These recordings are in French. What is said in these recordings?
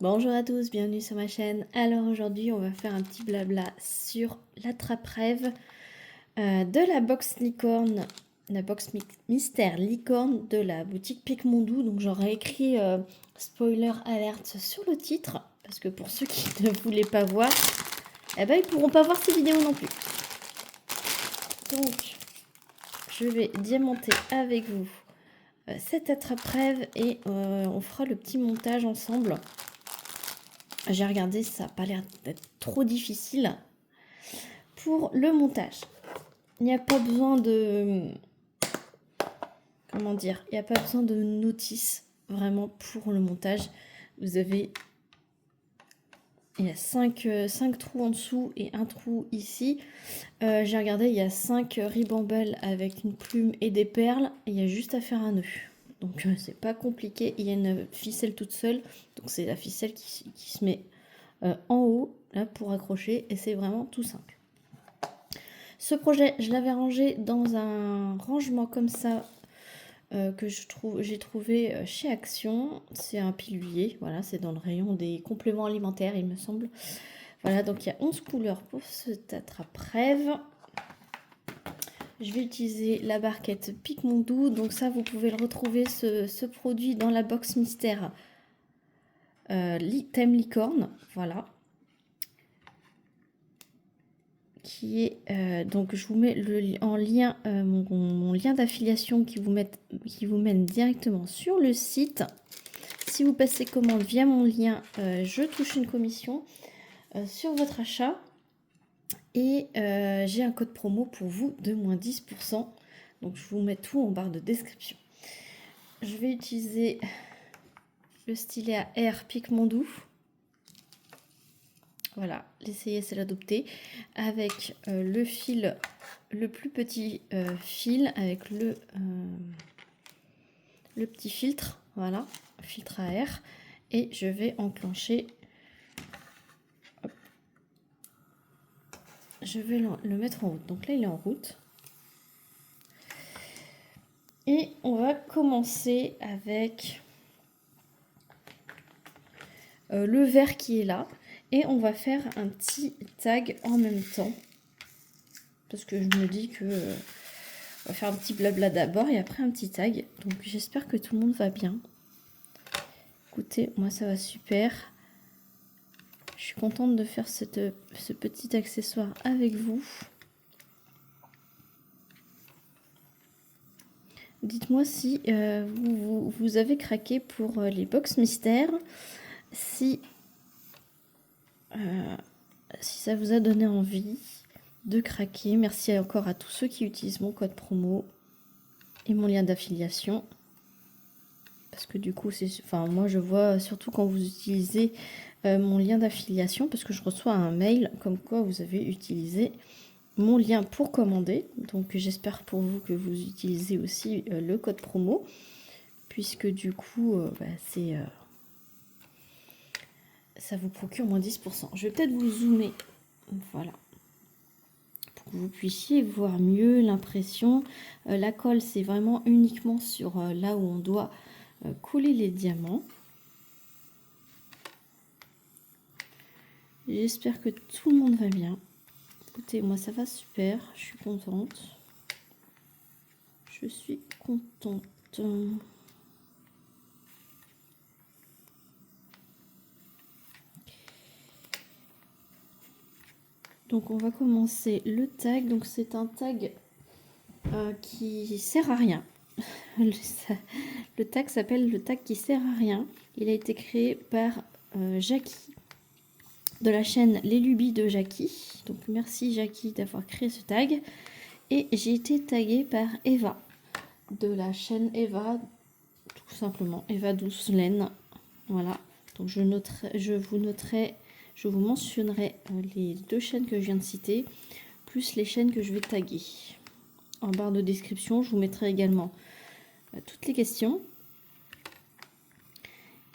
Bonjour à tous, bienvenue sur ma chaîne. Alors aujourd'hui on va faire un petit blabla sur l'attrape-rêve de la box licorne, la box mystère licorne de la boutique Picmondou. Donc j'aurais écrit spoiler alerte sur le titre, parce que pour ceux qui ne voulaient pas voir, eh ben, ils pourront pas voir ces vidéos non plus. Donc je vais diamanter avec vous cette attrape-rêve et on fera le petit montage ensemble. J'ai regardé, ça n'a pas l'air d'être trop difficile pour le montage. Il n'y a pas besoin de... Comment dire? Il n'y a pas besoin de notice vraiment pour le montage. Vous avez... Il y a 5 trous en dessous et un trou ici. J'ai regardé, il y a 5 ribambelles avec une plume et des perles. Et il y a juste à faire un nœud. Donc c'est pas compliqué. Il y a une ficelle toute seule. Donc c'est la ficelle qui se met en haut là pour accrocher. Et c'est vraiment tout simple. Ce projet, je l'avais rangé dans un rangement comme ça que j'ai trouvé chez Action. C'est un pilulier, voilà, c'est dans le rayon des compléments alimentaires, il me semble. Voilà, donc il y a 11 couleurs pour cet attrape-rêve. Je vais utiliser la barquette Picmondou. Donc ça, vous pouvez le retrouver, ce produit, dans la box mystère Thème Licorne, voilà. Qui est donc je vous mets en lien mon lien d'affiliation qui vous mène directement sur le site. Si vous passez commande via mon lien, je touche une commission sur votre achat et j'ai un code promo pour vous de moins 10%. Donc je vous mets tout en barre de description. Je vais utiliser le stylet à R Picmondou. Voilà, l'essayer c'est l'adopter avec le fil, le plus petit fil avec le petit filtre, voilà, filtre à air, et je vais enclencher. Hop. Je vais le mettre en route. Donc là il est en route. Et on va commencer avec le vert qui est là. Et on va faire un petit tag en même temps. Parce que je me dis que on va faire un petit blabla d'abord et après un petit tag. Donc j'espère que tout le monde va bien. Écoutez, moi ça va super. Je suis contente de faire ce petit accessoire avec vous. Dites-moi si vous avez craqué pour les box mystères. Si ça vous a donné envie de craquer. Merci encore à tous ceux qui utilisent mon code promo et mon lien d'affiliation. Parce que du coup, moi je vois surtout quand vous utilisez mon lien d'affiliation, parce que je reçois un mail comme quoi vous avez utilisé mon lien pour commander. Donc j'espère pour vous que vous utilisez aussi le code promo, puisque du coup ça vous procure moins 10%. Je vais peut-être vous zoomer, voilà, pour que vous puissiez voir mieux l'impression. La colle, c'est vraiment uniquement sur là où on doit coller les diamants. J'espère que tout le monde va bien. Écoutez, moi ça va super, je suis contente. Je suis contente. Donc on va commencer le tag. Donc c'est un tag qui sert à rien. Le tag s'appelle le tag qui sert à rien. Il a été créé par Jackie de la chaîne Les Lubies de Jackie. Donc merci Jackie d'avoir créé ce tag. Et j'ai été taguée par Eva de la chaîne Eva, tout simplement Eva Douce Laine. Voilà. Donc je vous mentionnerai les 2 chaînes que je viens de citer, plus les chaînes que je vais taguer. En barre de description, je vous mettrai également toutes les questions.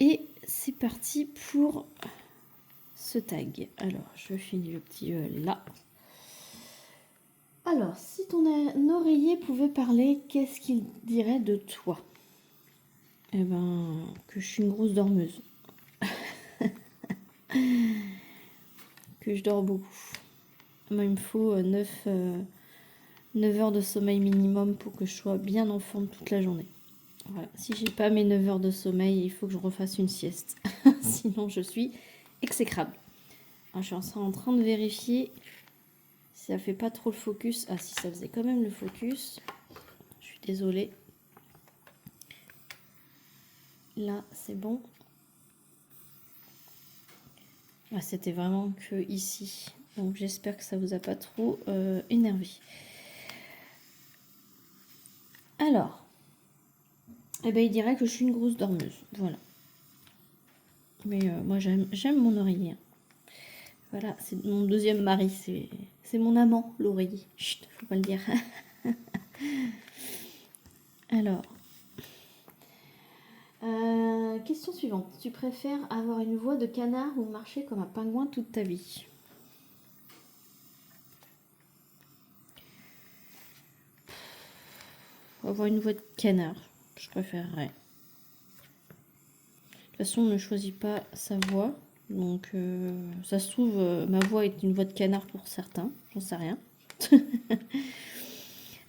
Et c'est parti pour ce tag. Alors, je finis le petit là. Alors, si ton oreiller pouvait parler, qu'est-ce qu'il dirait de toi? Eh ben, que je suis une grosse dormeuse. que je dors beaucoup. Moi, il me faut 9 heures de sommeil minimum pour que je sois bien en forme toute la journée. Voilà. Si j'ai pas mes 9 heures de sommeil, il faut que je refasse une sieste. Sinon, je suis exécrable. Alors, je suis en train de vérifier si ça fait pas trop le focus. Ah, si ça faisait quand même le focus. Je suis désolée. Là, c'est bon. Ah, c'était vraiment que ici. Donc, j'espère que ça vous a pas trop énervé. Alors, eh ben, il dirait que je suis une grosse dormeuse. Voilà. Mais moi, j'aime mon oreiller. Voilà, c'est mon deuxième mari. C'est mon amant, l'oreiller. Chut, faut pas le dire. Alors, question suivante. Tu préfères avoir une voix de canard ou marcher comme un pingouin toute ta vie? Avoir une voix de canard, je préférerais. De toute façon, on ne choisit pas sa voix. Donc, ça se trouve, ma voix est une voix de canard pour certains. J'en sais rien.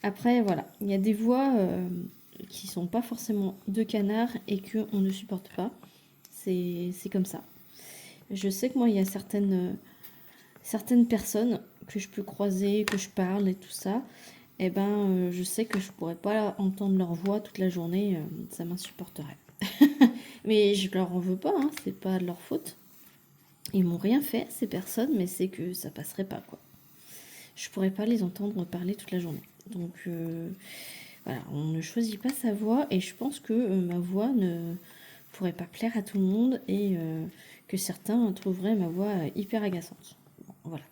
Après, voilà. Il y a des voix qui sont pas forcément de canard et qu'on ne supporte pas. C'est comme ça. Je sais que moi, il y a certaines personnes que je peux croiser, que je parle et tout ça. Eh ben, je sais que je pourrais pas entendre leur voix toute la journée. Ça m'insupporterait. Mais je leur en veux pas, hein, c'est pas de leur faute. Ils m'ont rien fait, ces personnes, mais c'est que ça passerait pas, quoi. Je pourrais pas les entendre parler toute la journée. Donc, voilà, on ne choisit pas sa voix, et je pense que ma voix ne pourrait pas plaire à tout le monde, et que certains trouveraient ma voix hyper agaçante. Bon, voilà.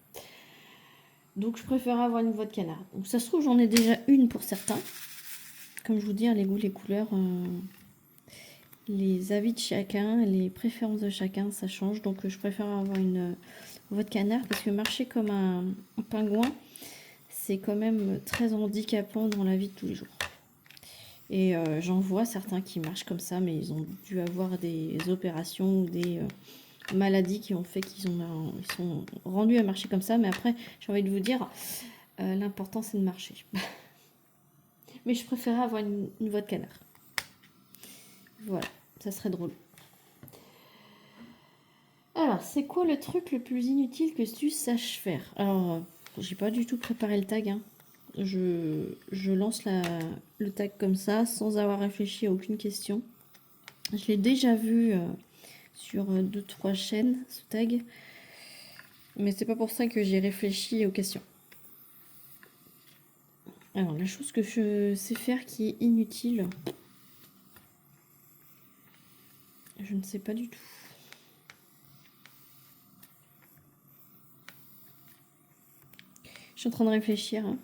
Donc, je préfère avoir une voix de canard. Donc, ça se trouve, j'en ai déjà une pour certains. Comme je vous dis, les goûts, les couleurs... les avis de chacun, les préférences de chacun, ça change. Donc je préfère avoir une voix de canard parce que marcher comme un pingouin, c'est quand même très handicapant dans la vie de tous les jours. Et j'en vois certains qui marchent comme ça, mais ils ont dû avoir des opérations ou des maladies qui ont fait qu'ils sont rendus à marcher comme ça. Mais après, j'ai envie de vous dire, l'important c'est de marcher. Mais je préférais avoir une voix de canard. Voilà, ça serait drôle. Alors, c'est quoi le truc le plus inutile que tu saches faire? Alors, j'ai pas du tout préparé le tag, hein. Je lance le tag comme ça, sans avoir réfléchi à aucune question. Je l'ai déjà vu sur 2-3 chaînes, ce tag. Mais c'est pas pour ça que j'ai réfléchi aux questions. Alors, la chose que je sais faire qui est inutile, je ne sais pas du tout. Je suis en train de réfléchir. Hein.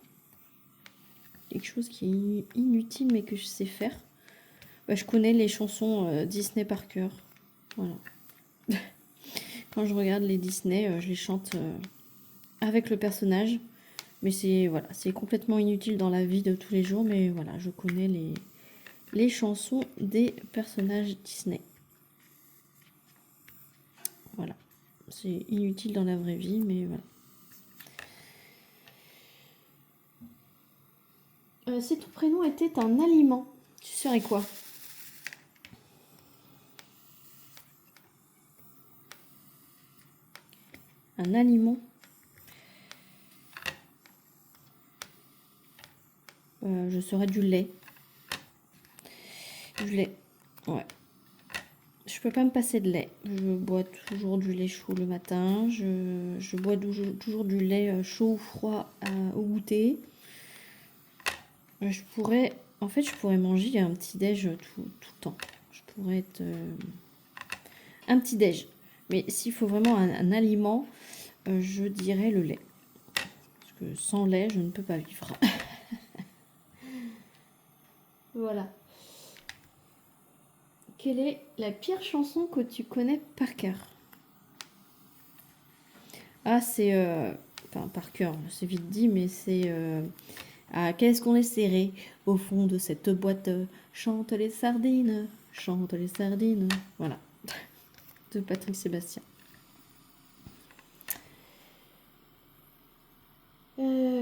Quelque chose qui est inutile mais que je sais faire. Bah, je connais les chansons Disney par cœur. Voilà. Quand je regarde les Disney, je les chante avec le personnage. Mais c'est voilà, c'est complètement inutile dans la vie de tous les jours. Mais voilà, je connais les chansons des personnages Disney. Voilà. C'est inutile dans la vraie vie, mais voilà. Si ton prénom était un aliment, tu serais quoi? Un aliment? Je serais du lait. Du lait, ouais. Je peux pas me passer de lait. Je bois toujours du lait chaud le matin. Je bois toujours du lait chaud ou froid au goûter. En fait, je pourrais manger un petit déj tout le temps. Je pourrais être un petit déj. Mais s'il faut vraiment un aliment, je dirais le lait. Parce que sans lait, je ne peux pas vivre. Voilà. Quelle est la pire chanson que tu connais par cœur? Ah, c'est... enfin, par cœur, c'est vite dit, mais c'est... Ah, qu'est-ce qu'on est serré au fond de cette boîte? Chante les sardines, chante les sardines. Voilà. De Patrick Sébastien.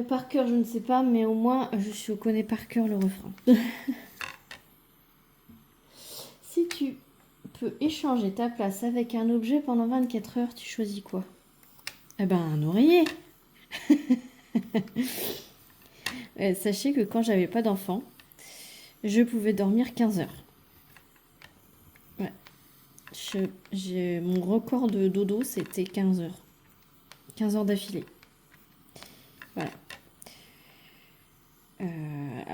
par cœur, je ne sais pas, mais au moins, je connais par cœur le refrain. Si tu peux échanger ta place avec un objet pendant 24 heures, tu choisis quoi? Eh ben, un oreiller. Sachez que quand j'avais pas d'enfant, je pouvais dormir 15 heures. Ouais. Mon record de dodo, c'était 15 heures. 15 heures d'affilée. Voilà.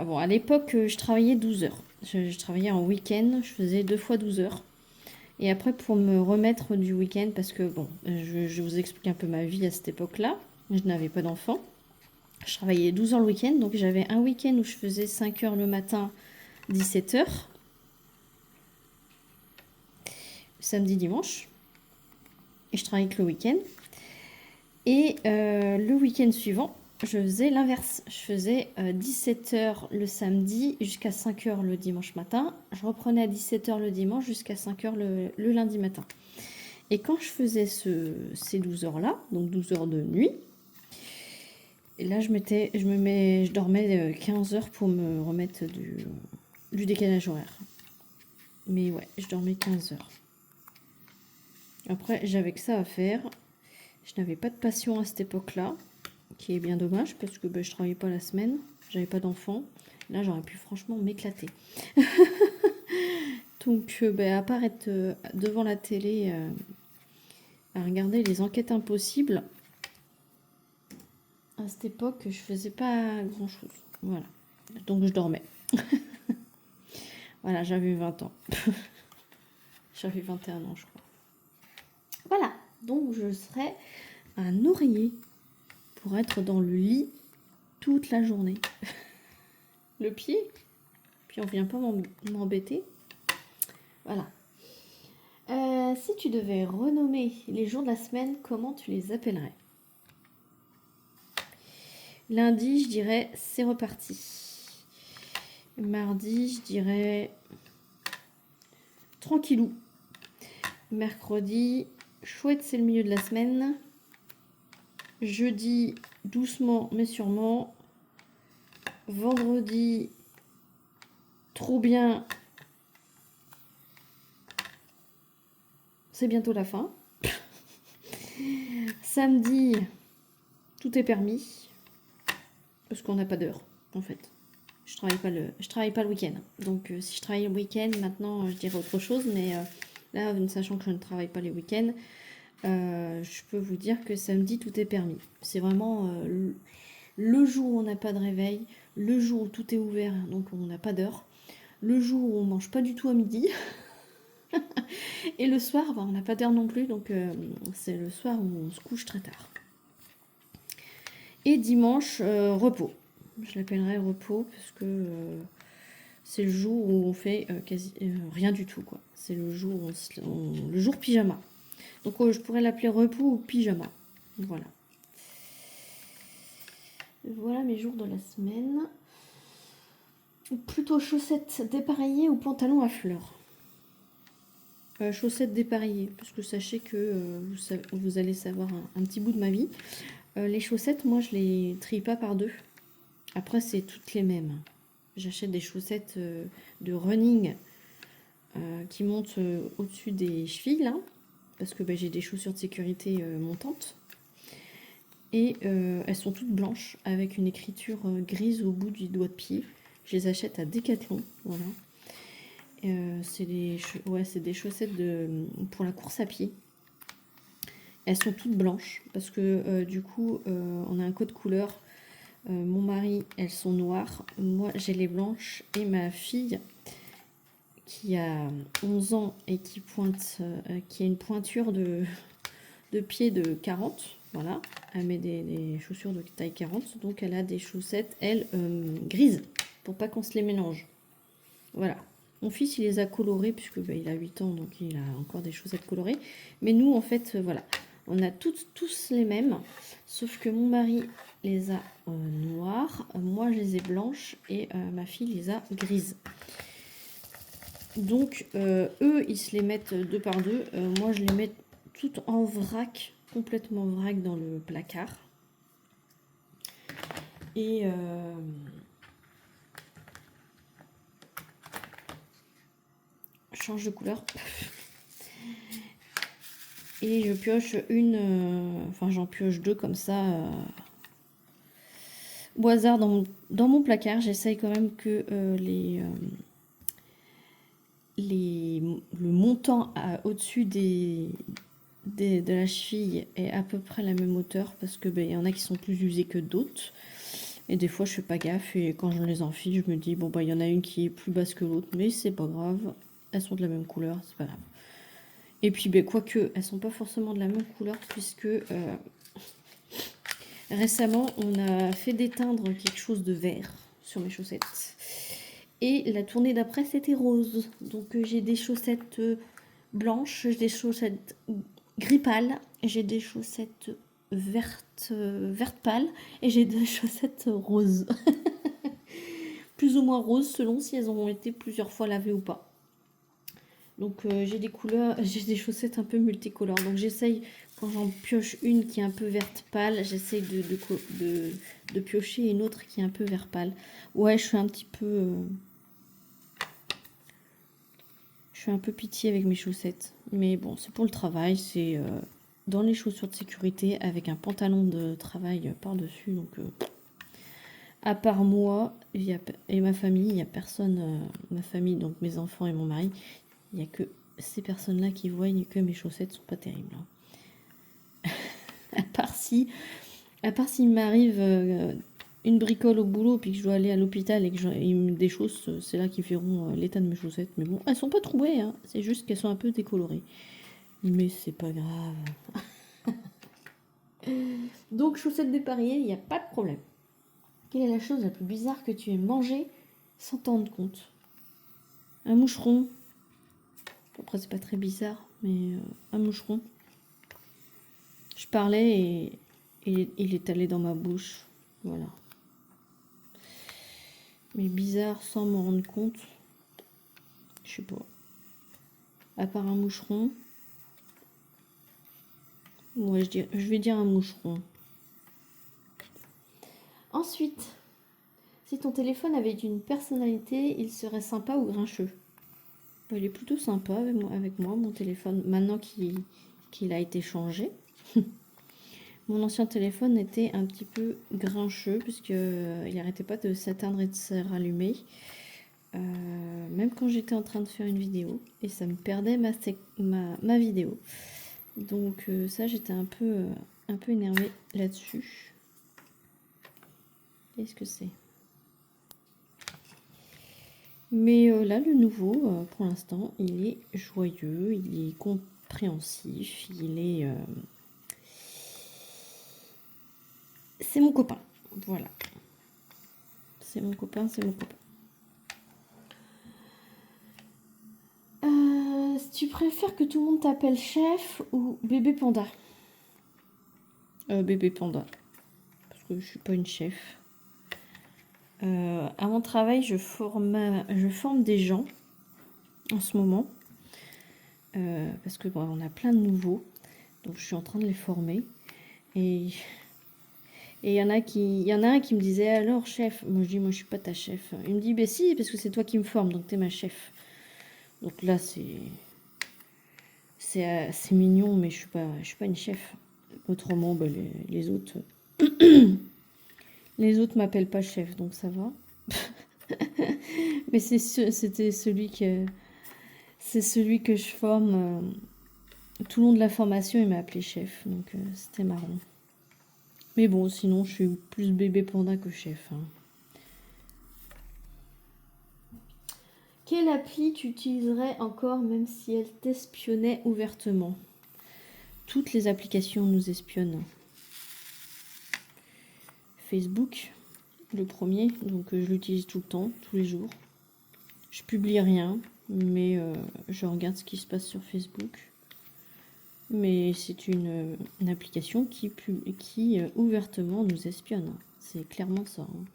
Bon, à l'époque, je travaillais 12 heures. Je travaillais en week-end, je faisais 2 fois 12 heures. Et après, pour me remettre du week-end, parce que, bon, je vous explique un peu ma vie à cette époque-là. Je n'avais pas d'enfant. Je travaillais 12 heures le week-end, donc j'avais un week-end où je faisais 5 heures le matin, 17 heures. Samedi, dimanche. Et je travaillais que le week-end. Et le week-end suivant, je faisais l'inverse. Je faisais 17 heures le samedi jusqu'à 5 heures le dimanche matin. Je reprenais à 17 heures le dimanche jusqu'à 5 heures le lundi matin. Et quand je faisais ces 12 heures-là, donc 12 heures de nuit, et là je dormais 15 heures pour me remettre du décalage horaire. Mais ouais, je dormais 15 heures. Après, j'avais que ça à faire. Je n'avais pas de passion à cette époque-là, qui est bien dommage parce que je travaillais pas la semaine, j'avais pas d'enfant. Là, j'aurais pu franchement m'éclater. Donc, à part être devant la télé à regarder les enquêtes impossibles, à cette époque, je faisais pas grand-chose. Voilà. Donc, je dormais. Voilà, j'avais 20 ans. J'avais 21 ans, je crois. Voilà. Donc, je serais un oreiller pour être dans le lit toute la journée. Le pied, puis on vient pas m'embêter. Voilà. Si tu devais renommer les jours de la semaine, comment tu les appellerais? Lundi, je dirais c'est reparti. Mardi, je dirais tranquillou. Mercredi, chouette, c'est le milieu de la semaine. Jeudi, doucement mais sûrement. Vendredi, trop bien. C'est bientôt la fin. Samedi, tout est permis. Parce qu'on n'a pas d'heure, en fait. Je travaille pas le week-end. Donc, si je travaille le week-end, maintenant, je dirais autre chose. Mais là, sachant que je ne travaille pas les week-ends, je peux vous dire que samedi, tout est permis. C'est vraiment le jour où on n'a pas de réveil, le jour où tout est ouvert, donc on n'a pas d'heure, le jour où on mange pas du tout à midi, et le soir, on n'a pas d'heure non plus, donc c'est le soir où on se couche très tard. Et dimanche, repos. Je l'appellerai repos parce que c'est le jour où on fait quasi rien du tout, quoi. C'est le jour le jour pyjama. Donc je pourrais l'appeler repos ou pyjama. Voilà. Voilà mes jours de la semaine. Plutôt chaussettes dépareillées ou pantalons à fleurs? Chaussettes dépareillées, parce que sachez que vous allez savoir un petit bout de ma vie. Les chaussettes, moi je les trie pas par deux. Après c'est toutes les mêmes. J'achète des chaussettes de running qui montent au-dessus des chevilles là, parce que j'ai des chaussures de sécurité montantes. Et elles sont toutes blanches avec une écriture grise au bout du doigt de pied. Je les achète à Decathlon, voilà. C'est des chaussettes pour la course à pied. Elles sont toutes blanches parce que du coup on a un code couleur. Mon mari, elles sont noires. Moi, j'ai les blanches. Et ma fille, qui a 11 ans et qui a une pointure de pied de 40. Voilà. Elle met des chaussures de taille 40. Donc, elle a des chaussettes, elle, grises. Pour pas qu'on se les mélange. Voilà. Mon fils, il les a colorées, puisque il a 8 ans, donc il a encore des chaussettes colorées. Mais nous, en fait, voilà. On a tous les mêmes. Sauf que mon mari les a noires, moi je les ai blanches et ma fille les a grises. Donc eux ils se les mettent deux par deux, moi je les mets toutes en vrac, complètement vrac dans le placard. Et je change de couleur. Et je pioche une, enfin j'en pioche deux comme ça, au hasard dans mon placard. J'essaye quand même que le montant au-dessus de la cheville est à peu près la même hauteur, parce que y en a qui sont plus usés que d'autres. Et des fois je fais pas gaffe, et quand je les enfile, je me dis bon il y en a une qui est plus basse que l'autre, mais c'est pas grave, elles sont de la même couleur, c'est pas grave. Et puis quoique elles sont pas forcément de la même couleur, puisque récemment on a fait déteindre quelque chose de vert sur mes chaussettes. Et la tournée d'après c'était rose. Donc j'ai des chaussettes blanches, j'ai des chaussettes gris pâle, j'ai des chaussettes vertes pâle, et j'ai des chaussettes roses. Plus ou moins roses selon si elles ont été plusieurs fois lavées ou pas. Donc j'ai des couleurs, j'ai des chaussettes un peu multicolores. Donc j'essaye, quand j'en pioche une qui est un peu verte pâle, j'essaye de piocher une autre qui est un peu vert pâle. Ouais, je suis un petit peu... je suis un peu pitié avec mes chaussettes. Mais bon, c'est pour le travail, c'est dans les chaussures de sécurité avec un pantalon de travail par-dessus. Donc à part moi et ma famille, il n'y a personne, ma famille, donc mes enfants et mon mari, il n'y a que ces personnes-là qui voient que mes chaussettes sont pas terribles. Hein. à part s'il m'arrive une bricole au boulot, puis que je dois aller à l'hôpital et que ils me déchaussent, c'est là qu'ils verront l'état de mes chaussettes. Mais bon, elles sont pas trouées, hein. C'est juste qu'elles sont un peu décolorées. Mais c'est pas grave. Donc, chaussettes dépareillées, il n'y a pas de problème. Quelle est la chose la plus bizarre que tu aies mangée sans t'en rendre compte? Un moucheron. Après, c'est pas très bizarre, mais un moucheron. Je parlais et il est allé dans ma bouche. Voilà. Mais bizarre sans m'en rendre compte. Je sais pas. À part un moucheron. Ouais, je vais dire un moucheron. Ensuite, si ton téléphone avait une personnalité, il serait sympa ou grincheux? Il est plutôt sympa avec moi, mon téléphone, maintenant qu'il a été changé. Mon ancien téléphone était un petit peu grincheux, puisqu'il n'arrêtait pas de s'éteindre et de se rallumer. Même quand j'étais en train de faire une vidéo, et ça me perdait ma vidéo. Donc ça, j'étais un peu énervée là-dessus. Qu'est-ce que c'est? Mais là, le nouveau, pour l'instant, il est joyeux, il est compréhensif, il est... c'est mon copain, voilà. C'est mon copain, c'est mon copain. Tu préfères que tout le monde t'appelle chef ou bébé panda? Bébé panda, parce que je suis pas une chef. À mon travail, je forme des gens en ce moment, parce que on a plein de nouveaux, donc je suis en train de les former. Et il y en a un qui me disait alors chef. Moi je dis moi je suis pas ta chef. Il me dit ben si, parce que c'est toi qui me forme, donc t'es ma chef. Donc là c'est mignon, mais je suis pas une chef. Autrement les autres les autres m'appellent pas chef, donc ça va. Mais c'est celui que je forme. Tout le long de la formation, il m'a appelé chef, donc c'était marrant. Mais bon, sinon, je suis plus bébé panda que chef. Hein. Quelle appli tu utiliserais encore, même si elle t'espionnait ouvertement? Toutes les applications nous espionnent. Facebook, le premier, donc je l'utilise tout le temps, tous les jours. Je publie rien, mais je regarde ce qui se passe sur Facebook. Mais c'est une application qui ouvertement nous espionne. C'est clairement ça. Hein.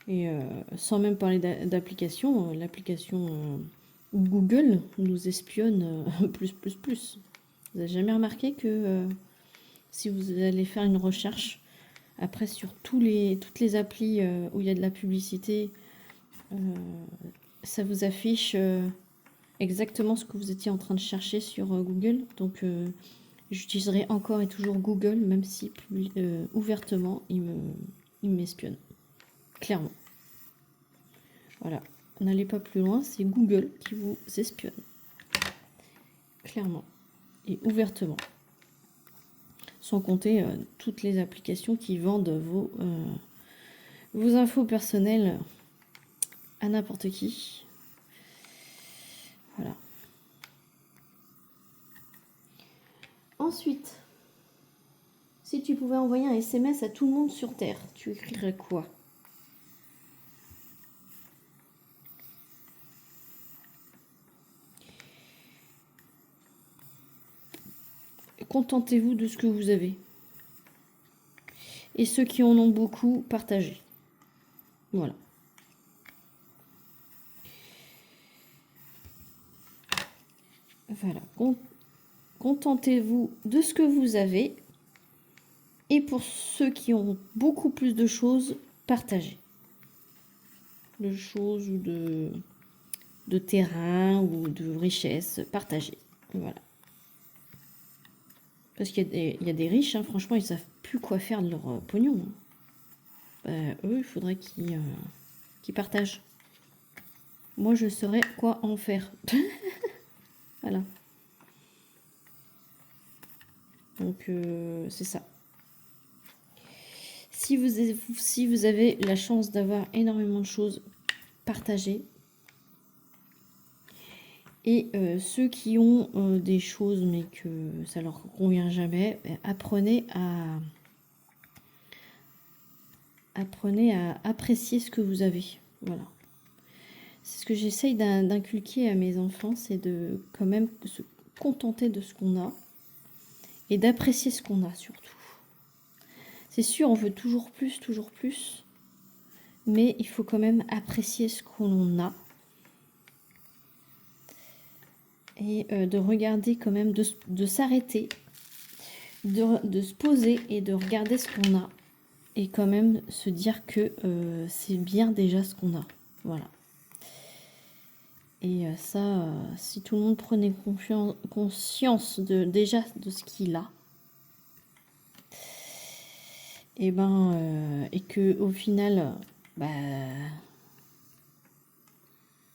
Et sans même parler d'application, l'application Google nous espionne plus. Vous n'avez jamais remarqué que si vous allez faire une recherche, Après, sur toutes les applis où il y a de la publicité, ça vous affiche exactement ce que vous étiez en train de chercher sur Google. Donc, j'utiliserai encore et toujours Google, même si ouvertement, il m'espionne. Clairement. Voilà. N'allez pas plus loin, c'est Google qui vous espionne. Clairement. Et ouvertement. Sans compter toutes les applications qui vendent vos infos personnelles à n'importe qui. Voilà. Ensuite, si tu pouvais envoyer un SMS à tout le monde sur Terre, tu écrirais quoi? Contentez-vous de ce que vous avez. Et ceux qui en ont beaucoup, partagez. Voilà. Voilà. Contentez-vous de ce que vous avez. Et pour ceux qui ont beaucoup plus de choses, partagez. De choses ou de terrain ou de richesse, partagez. Voilà. Parce qu'il y a des riches, hein, franchement, ils savent plus quoi faire de leur pognon. Eux, il faudrait qu'ils partagent. Moi, je saurais quoi en faire. Voilà. Donc, c'est ça. Si vous avez la chance d'avoir énormément de choses, partagez. Et ceux qui ont des choses mais que ça leur convient jamais, apprenez à apprécier ce que vous avez. Voilà. C'est ce que j'essaye d'inculquer à mes enfants, c'est de quand même se contenter de ce qu'on a et d'apprécier ce qu'on a surtout. C'est sûr, on veut toujours plus, mais il faut quand même apprécier ce qu'on a. Et de regarder quand même, de s'arrêter, de se poser et de regarder ce qu'on a. Et quand même se dire que c'est bien déjà ce qu'on a. Voilà. Et ça, si tout le monde prenait conscience déjà de ce qu'il a, et que au final,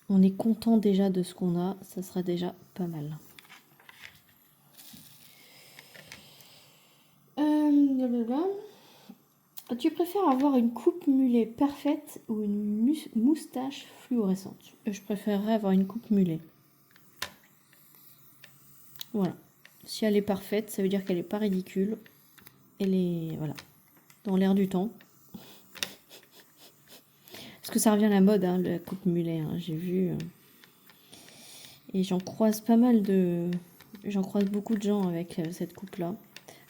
on est content déjà de ce qu'on a, ça sera déjà pas mal. Tu préfères avoir une coupe mulet parfaite ou une moustache fluorescente? Je préférerais avoir une coupe mulet. Voilà. Si elle est parfaite, ça veut dire qu'elle n'est pas ridicule. Elle est, voilà, dans l'air du temps. Parce que ça revient à la mode, hein, la coupe mulet. Hein, j'ai vu. Et j'en croise pas mal de... J'en croise beaucoup de gens avec cette coupe-là.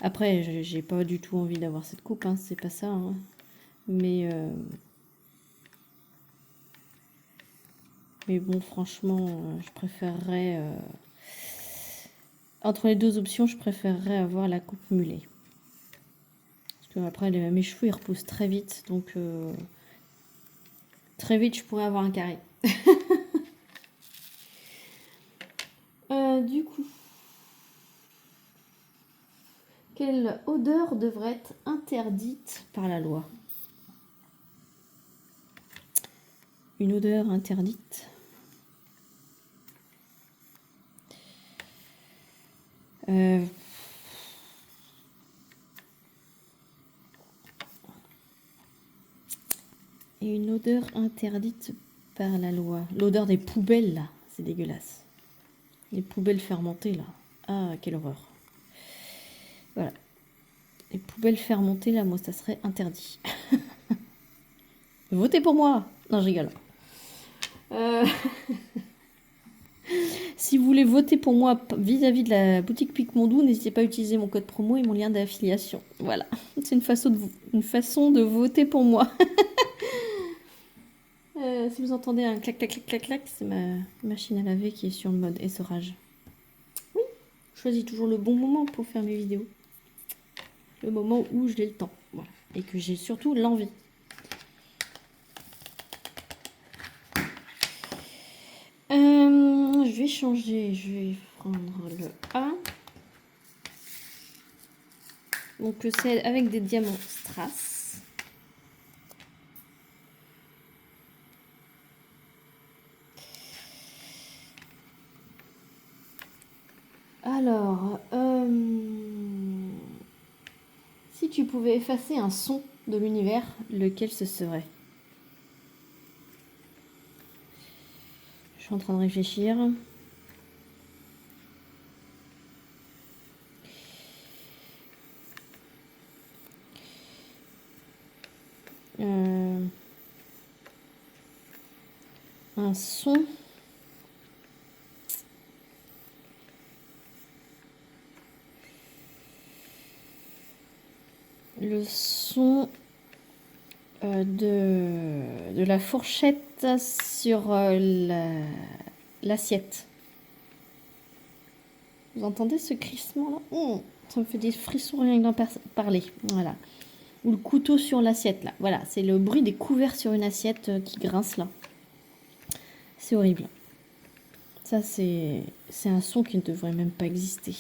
Après, j'ai pas du tout envie d'avoir cette coupe, hein, c'est pas ça. Hein. Mais bon, franchement, je préférerais... entre les deux options, je préférerais avoir la coupe mulet. Parce que après, mes cheveux, ils repoussent très vite. Donc, très vite, je pourrais avoir un carré. Du coup... Quelle odeur devrait être interdite par la loi? Une odeur interdite. Et une odeur interdite par la loi. L'odeur des poubelles, là. C'est dégueulasse. Les poubelles fermentées, là. Ah, quelle horreur. Voilà. Les poubelles fermentées, là, moi, ça serait interdit. Votez pour moi. Non, je rigole. Si vous voulez voter pour moi vis-à-vis de la boutique Picmondou, n'hésitez pas à utiliser mon code promo et mon lien d'affiliation. Voilà. C'est une façon de voter pour moi. Si vous entendez un clac, clac, clac, clac, clac, c'est ma machine à laver qui est sur le mode essorage. Oui, je choisis toujours le bon moment pour faire mes vidéos. Le moment où j'ai le temps. Voilà. et que j'ai surtout l'envie. Je vais changer, je vais prendre le A. Donc c'est avec des diamants strass. Alors, si tu pouvais effacer un son de l'univers, lequel ce serait? Je suis en train de réfléchir. Un son. Le son de la fourchette sur l'assiette. Vous entendez ce crissement là? Ça me fait des frissons rien que d'en parler. Voilà. Ou le couteau sur l'assiette là. Voilà, c'est le bruit des couverts sur une assiette qui grince là. C'est horrible. Ça c'est un son qui ne devrait même pas exister.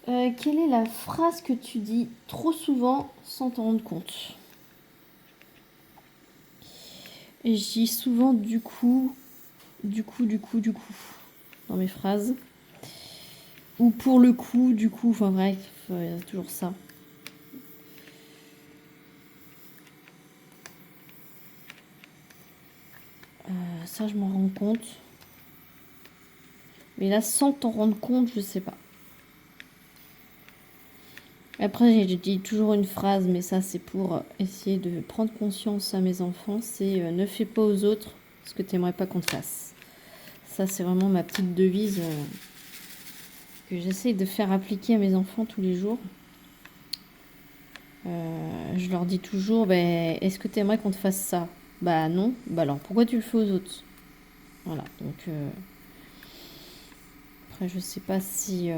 Quelle est la phrase que tu dis trop souvent sans t'en rendre compte? Et je dis souvent du coup dans mes phrases. Ou pour le coup, du coup, enfin bref, il y a toujours ça. Ça, je m'en rends compte. Mais là, sans t'en rendre compte, je sais pas. Après, je dis toujours une phrase, mais ça, c'est pour essayer de prendre conscience à mes enfants. C'est ne fais pas aux autres ce que tu n'aimerais pas qu'on te fasse. Ça, c'est vraiment ma petite devise que j'essaie de faire appliquer à mes enfants tous les jours. Je leur dis toujours, est-ce que tu aimerais qu'on te fasse ça? Bah non. Bah alors, pourquoi tu le fais aux autres? Voilà, donc... Après, je sais pas si...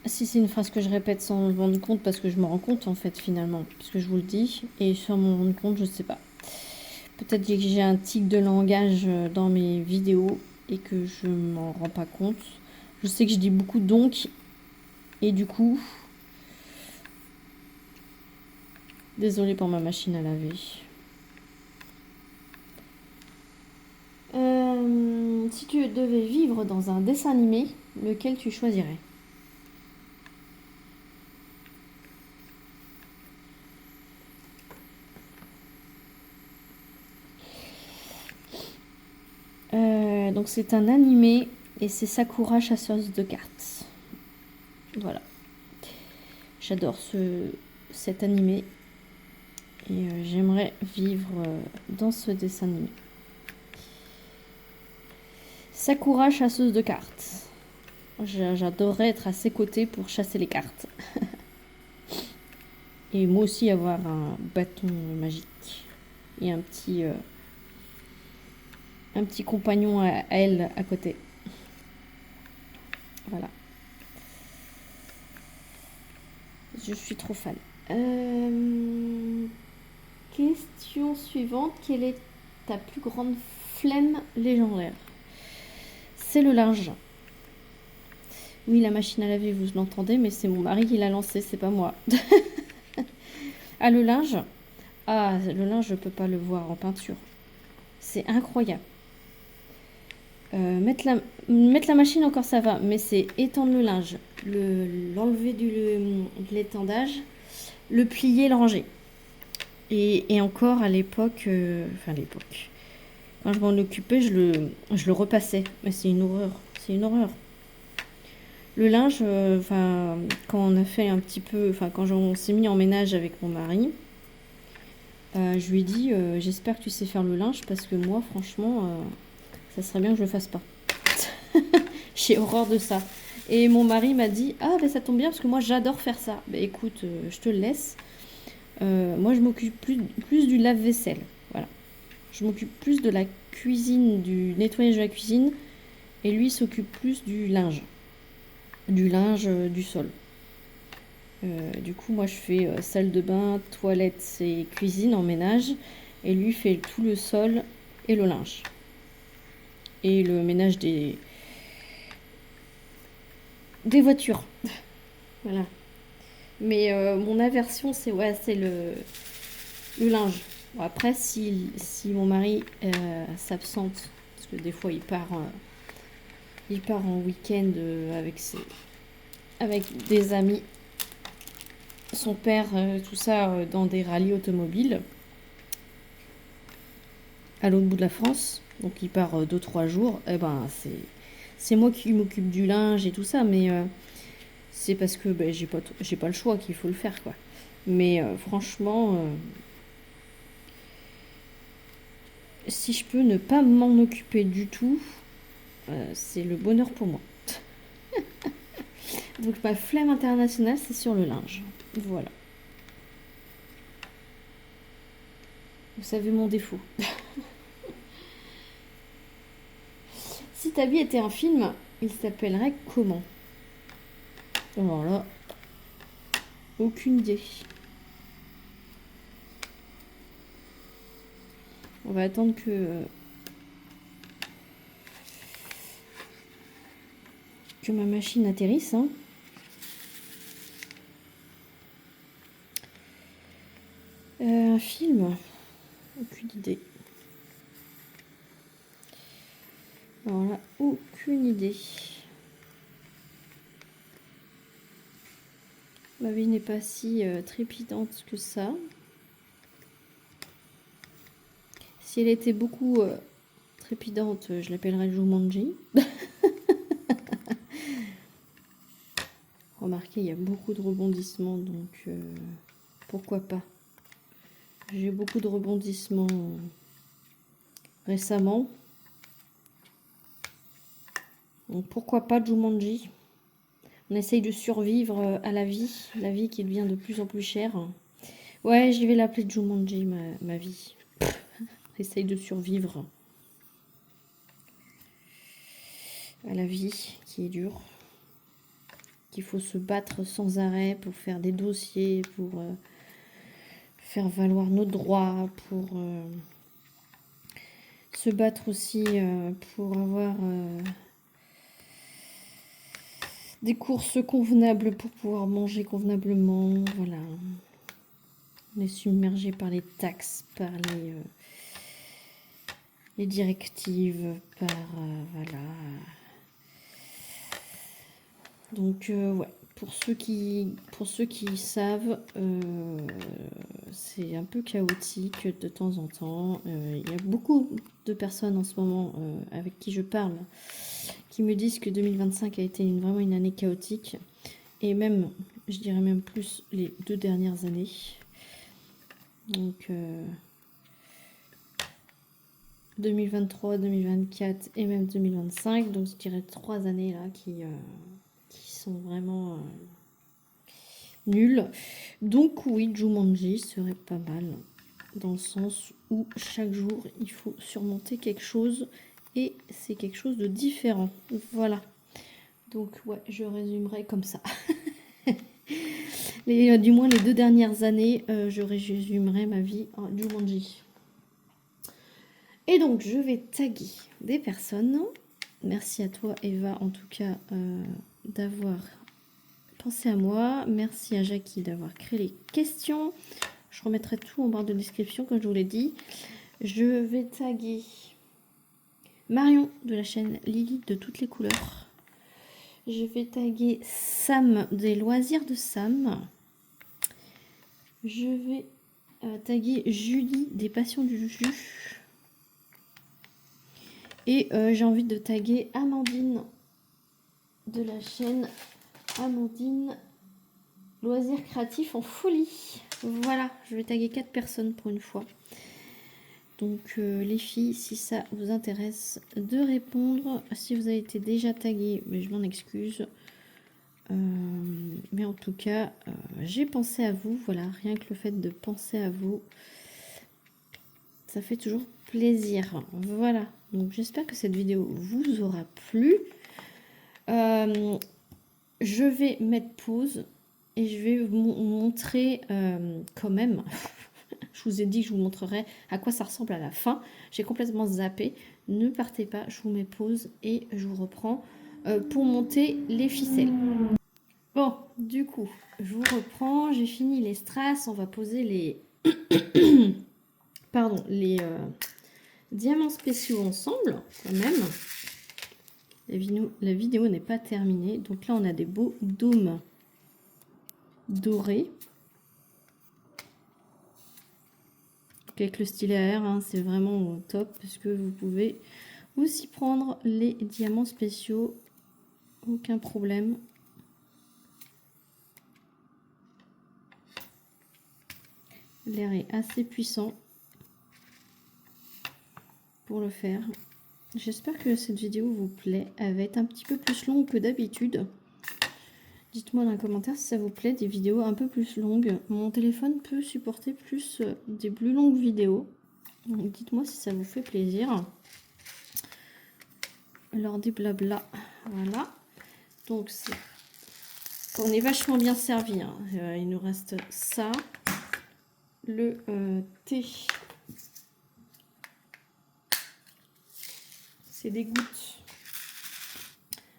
Si c'est une phrase que je répète sans me rendre compte, parce que je me rends compte en fait finalement, parce que je vous le dis, et sans me rendre compte, je sais pas. Peut-être que j'ai un tic de langage dans mes vidéos et que je m'en rends pas compte. Je sais que je dis beaucoup donc, et du coup... Désolée pour ma machine à laver. Si tu devais vivre dans un dessin animé, lequel tu choisirais? Donc c'est un animé et c'est Sakura chasseuse de cartes. Voilà. J'adore cet animé et j'aimerais vivre dans ce dessin animé. Sakura chasseuse de cartes. J'adorerais être à ses côtés pour chasser les cartes. Et moi aussi avoir un bâton magique et un petit compagnon à elle à côté. Voilà. Je suis trop fan. Question suivante. Quelle est ta plus grande flemme légendaire? C'est le linge. Oui, la machine à laver, vous l'entendez, mais c'est mon mari qui l'a lancé, c'est pas moi. Ah, le linge? Ah, le linge, je peux pas le voir en peinture. C'est incroyable. Mettre la machine encore ça va, mais c'est étendre le linge, l'enlever de l'étendage, le plier, le ranger. Et encore à l'époque, quand je m'en occupais, je le repassais. Mais c'est une horreur, c'est une horreur. Le linge, quand on a fait un petit peu, quand on s'est mis en ménage avec mon mari, je lui ai dit, j'espère que tu sais faire le linge parce que moi, franchement, ça serait bien que je le fasse pas. J'ai horreur de ça. Et mon mari m'a dit, ah ben ça tombe bien parce que moi j'adore faire ça. Ben écoute, je te le laisse. Moi je m'occupe plus du lave-vaisselle. Voilà. Je m'occupe plus de la cuisine, du nettoyage de la cuisine Et lui s'occupe plus du linge du sol. Du coup, moi je fais salle de bain, toilette et cuisine en ménage. Et lui fait tout le sol et le linge. Et le ménage des voitures. Voilà. Mais mon aversion, c'est le linge. Bon, après, si mon mari s'absente, parce que des fois il part en week-end avec des amis, son père, tout ça, dans des rallyes automobiles, à l'autre bout de la France. Donc il part 2-3 jours. Et ben c'est moi qui m'occupe du linge et tout ça, mais c'est parce que j'ai pas le choix qu'il faut le faire, quoi. Mais franchement, si je peux ne pas m'en occuper du tout, c'est le bonheur pour moi. Donc ma flemme internationale, c'est sur le linge. Voilà. Vous savez mon défaut. Si ta vie était un film, il s'appellerait comment? Alors là, aucune idée. On va attendre que ma machine atterrisse. Hein. Un film, aucune idée. Alors là, aucune idée. Ma vie n'est pas si trépidante que ça. Si elle était beaucoup trépidante, je l'appellerais Jumanji. Remarquez, il y a beaucoup de rebondissements, donc pourquoi pas. J'ai eu beaucoup de rebondissements récemment. Donc pourquoi pas Jumanji. On essaye de survivre à la vie qui devient de plus en plus chère. Ouais, je vais l'appeler Jumanji, ma vie. Essaye de survivre à la vie qui est dure. Qu'il faut se battre sans arrêt pour faire des dossiers, pour faire valoir nos droits, pour se battre aussi pour avoir des courses convenables pour pouvoir manger convenablement. Voilà. On est submergé par les taxes, par les directives, par voilà. Donc ouais, pour ceux qui savent, c'est un peu chaotique de temps en temps. Il y a beaucoup de personnes en ce moment avec qui je parle qui me disent que 2025 a été vraiment une année chaotique. Et même, je dirais même plus les 2 dernières années. Donc 2023, 2024 et même 2025. Donc je dirais 3 années là qui sont vraiment nulles. Donc oui, Jumanji serait pas mal. Dans le sens où chaque jour, il faut surmonter quelque chose. Et c'est quelque chose de différent. Voilà. Donc ouais, je résumerai comme ça. Du moins les 2 dernières années, je résumerai ma vie en Jumanji. Et donc, je vais taguer des personnes. Merci à toi, Eva, en tout cas, d'avoir pensé à moi. Merci à Jackie d'avoir créé les questions. Je remettrai tout en barre de description, comme je vous l'ai dit. Je vais taguer Marion de la chaîne Lily de toutes les couleurs. Je vais taguer Sam des loisirs de Sam. Je vais taguer Julie des passions du jus. Et j'ai envie de taguer Amandine de la chaîne Amandine Loisirs créatifs en folie. Voilà, je vais taguer 4 personnes pour une fois. Donc les filles, si ça vous intéresse de répondre, si vous avez été déjà tagué, mais je m'en excuse. Mais en tout cas, j'ai pensé à vous. Voilà, rien que le fait de penser à vous, ça fait toujours plaisir. Voilà. Donc j'espère que cette vidéo vous aura plu. Je vais mettre pause et je vais vous montrer quand même. Je vous ai dit que je vous montrerai à quoi ça ressemble à la fin. J'ai complètement zappé. Ne partez pas, je vous mets pause et je vous reprends pour monter les ficelles. Bon, du coup, je vous reprends. J'ai fini les strass. On va poser les... Pardon, les diamants spéciaux ensemble, quand même. La vidéo n'est pas terminée. Donc là, on a des beaux dômes dorés. Avec le stylet à air, hein, c'est vraiment top parce que vous pouvez aussi prendre les diamants spéciaux, aucun problème. L'air est assez puissant pour le faire. J'espère que cette vidéo vous plaît. Elle va être un petit peu plus longue que d'habitude. Dites-moi dans les commentaires si ça vous plaît, des vidéos un peu plus longues. Mon téléphone peut supporter plus des plus longues vidéos. Dites-moi si ça vous fait plaisir. Alors des blabla, voilà. Donc on est vachement bien servi. Hein. Il nous reste ça, le thé. C'est des gouttes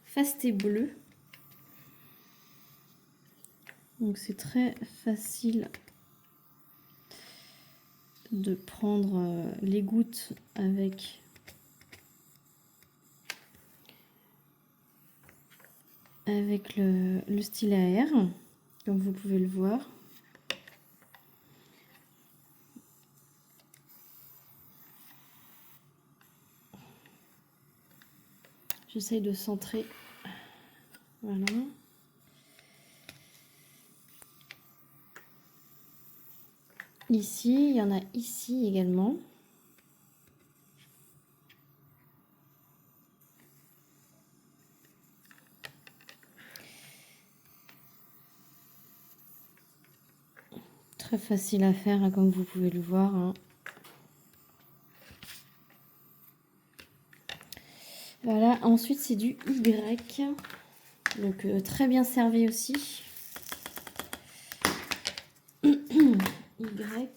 fasté bleu. Donc c'est très facile de prendre les gouttes avec le stylet à air, comme vous pouvez le voir. J'essaye de centrer. Voilà. Ici, il y en a ici également. Très facile à faire, hein, comme vous pouvez le voir. Hein. Voilà, ensuite c'est du Y. Donc très bien servi aussi. Y.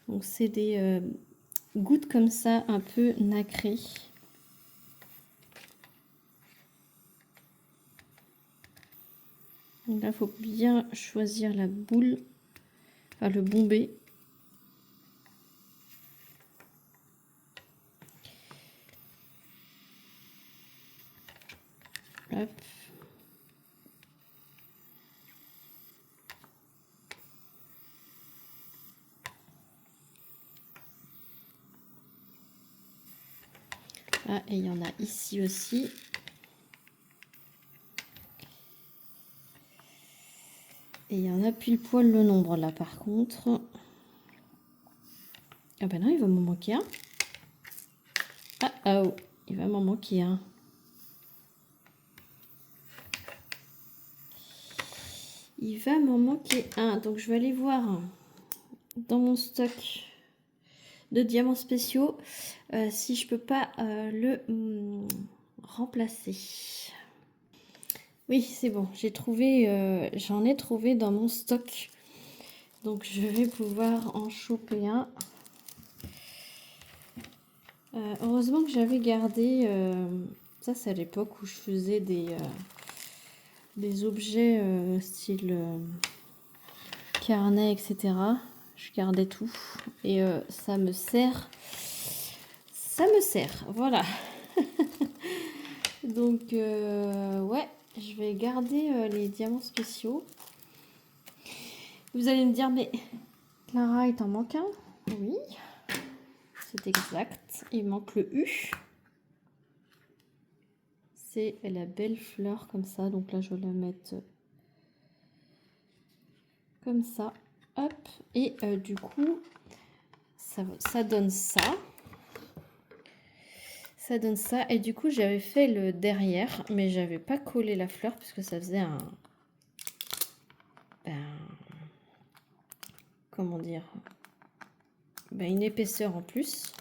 Donc c'est des gouttes comme ça, un peu nacrées. Donc là, il faut bien choisir la boule, enfin le bombé. Hop. Ah, et il y en a ici aussi. Et il y en a pile poil le nombre là par contre. Ah ben non, il va m'en manquer un. Ah oh, il va m'en manquer un. Il va m'en manquer un. Donc je vais aller voir dans mon stock de diamants spéciaux si je peux pas le remplacer. Oui, c'est bon, j'ai trouvé, j'en ai trouvé dans mon stock. Donc je vais pouvoir en choper un. Heureusement que j'avais gardé, ça c'est à l'époque où je faisais des objets style carnet, etc. Je gardais tout et ça me sert, voilà. Donc ouais, je vais garder les diamants spéciaux. Vous allez me dire, mais Clara, il t'en manque un? Oui, c'est exact. Il manque le U. C'est la belle fleur comme ça. Donc là, je vais la mettre comme ça. Hop. Et du coup, ça donne ça. Ça donne ça. Et du coup, j'avais fait le derrière, mais j'avais pas collé la fleur parce que ça faisait un... comment dire, une épaisseur en plus.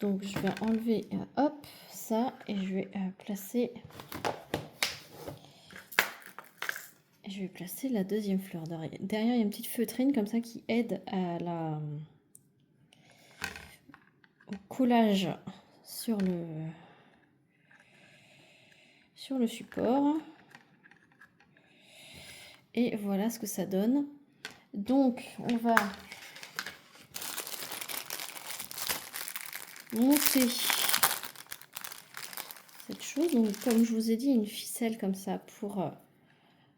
Donc je vais enlever hop ça et je vais placer la deuxième fleur derrière. Derrière il y a une petite feutrine comme ça qui aide à au collage sur le support. Et voilà ce que ça donne. Donc on va monter cette chose. Donc comme je vous ai dit, une ficelle comme ça pour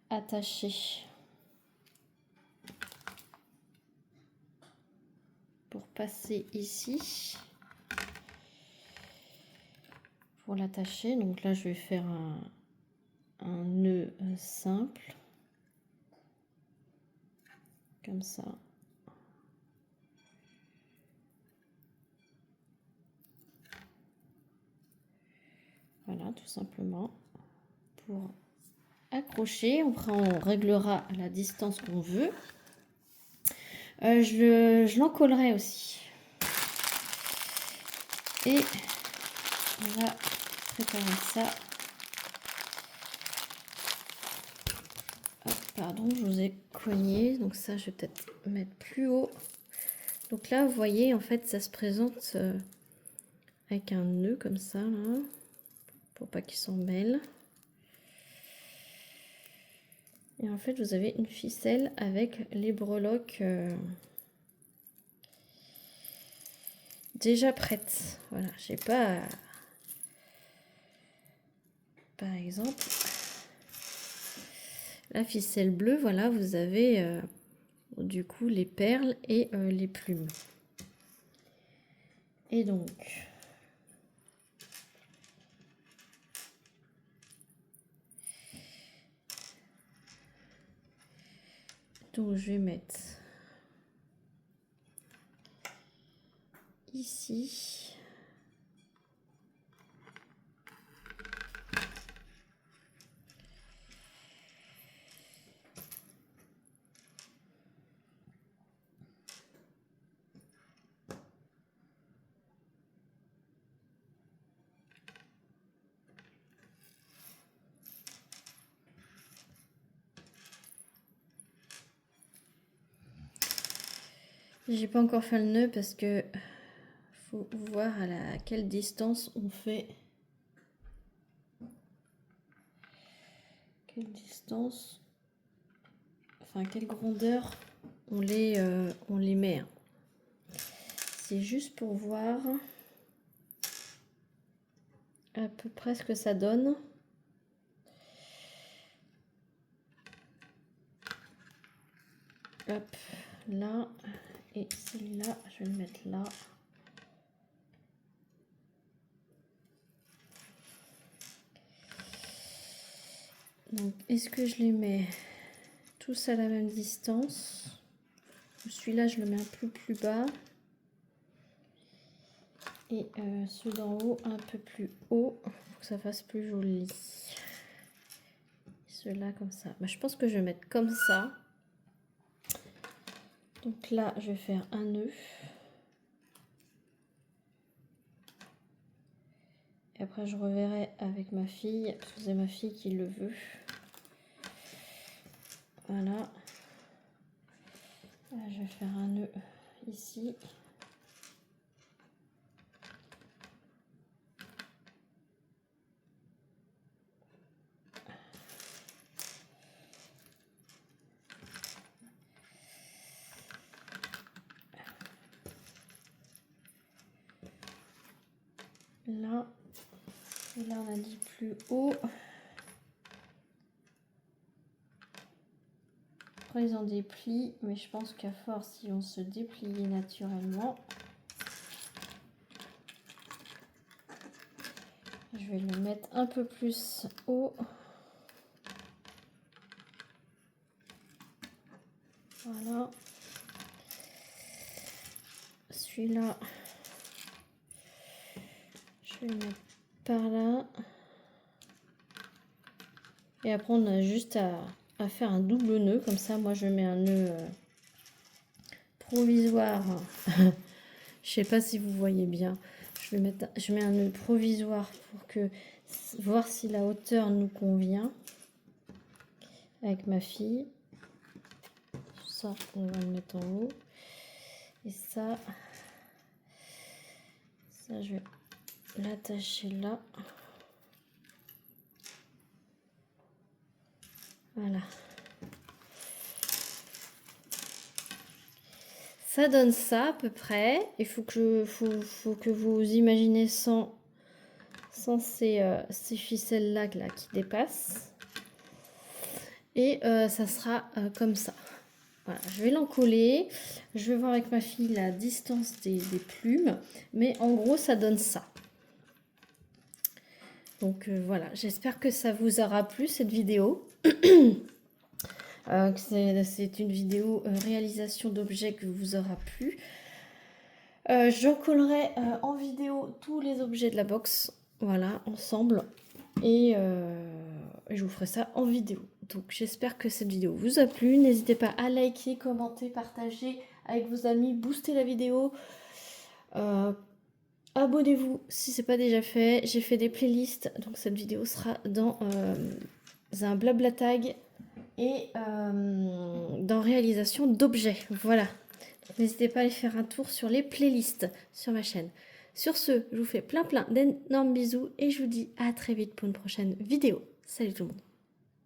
attacher, pour passer ici, pour l'attacher. Donc là je vais faire un nœud simple comme ça. Voilà, tout simplement pour accrocher. Après on réglera la distance qu'on veut. Je l'encollerai aussi. Et on va préparer ça. Hop, pardon, je vous ai cogné. Donc ça, je vais peut-être mettre plus haut. Donc là, vous voyez, en fait, ça se présente avec un nœud comme ça, là, pour pas qu'il s'en mêle. Et en fait, vous avez une ficelle avec les breloques déjà prêtes. Voilà, j'ai pas... Par exemple, la ficelle bleue, voilà, vous avez du coup les perles et les plumes. Et donc... Donc je vais mettre ici. J'ai pas encore fait le nœud parce que faut voir à quelle distance on fait. Quelle distance, enfin quelle grandeur on les met. C'est juste pour voir à peu près ce que ça donne. Hop, là, et celle-là, je vais le mettre là. Donc, est-ce que je les mets tous à la même distance? Celui-là, je le mets un peu plus bas. Et ceux d'en haut, un peu plus haut, pour que ça fasse plus joli. Ceux-là, comme ça. Bah, je pense que je vais mettre comme ça. Donc là, je vais faire un nœud. Et après, je reverrai avec ma fille, parce que c'est ma fille qui le veut. Voilà. Là, je vais faire un nœud ici. Là. Et là, on a dit plus haut. Après, ils ont des plis, mais je pense qu'à force, ils vont se déplier naturellement. Je vais le mettre un peu plus haut. Voilà. Celui-là, je vais le mettre par là. Et après, on a juste à faire un double nœud. Comme ça, moi, je mets un nœud provisoire. Je sais pas si vous voyez bien. Je mets un nœud provisoire pour voir si la hauteur nous convient avec ma fille. Ça, on va le mettre en haut. Et ça, je vais l'attacher là. Voilà. Ça donne ça à peu près. Il faut que vous imaginez sans ces ficelles-là qui dépassent. Et ça sera comme ça. Voilà, je vais l'encoller. Je vais voir avec ma fille la distance des plumes. Mais en gros, ça donne ça. Donc voilà, j'espère que ça vous aura plu cette vidéo. C'est une vidéo réalisation d'objets que vous aura plu. J'encollerai en vidéo tous les objets de la box, voilà, ensemble. Et je vous ferai ça en vidéo. Donc j'espère que cette vidéo vous a plu. N'hésitez pas à liker, commenter, partager avec vos amis, booster la vidéo. Abonnez-vous si ce n'est pas déjà fait. J'ai fait des playlists, donc cette vidéo sera dans un blabla tag et dans réalisation d'objets. Voilà. N'hésitez pas à aller faire un tour sur les playlists sur ma chaîne. Sur ce, je vous fais plein d'énormes bisous et je vous dis à très vite pour une prochaine vidéo. Salut tout le monde.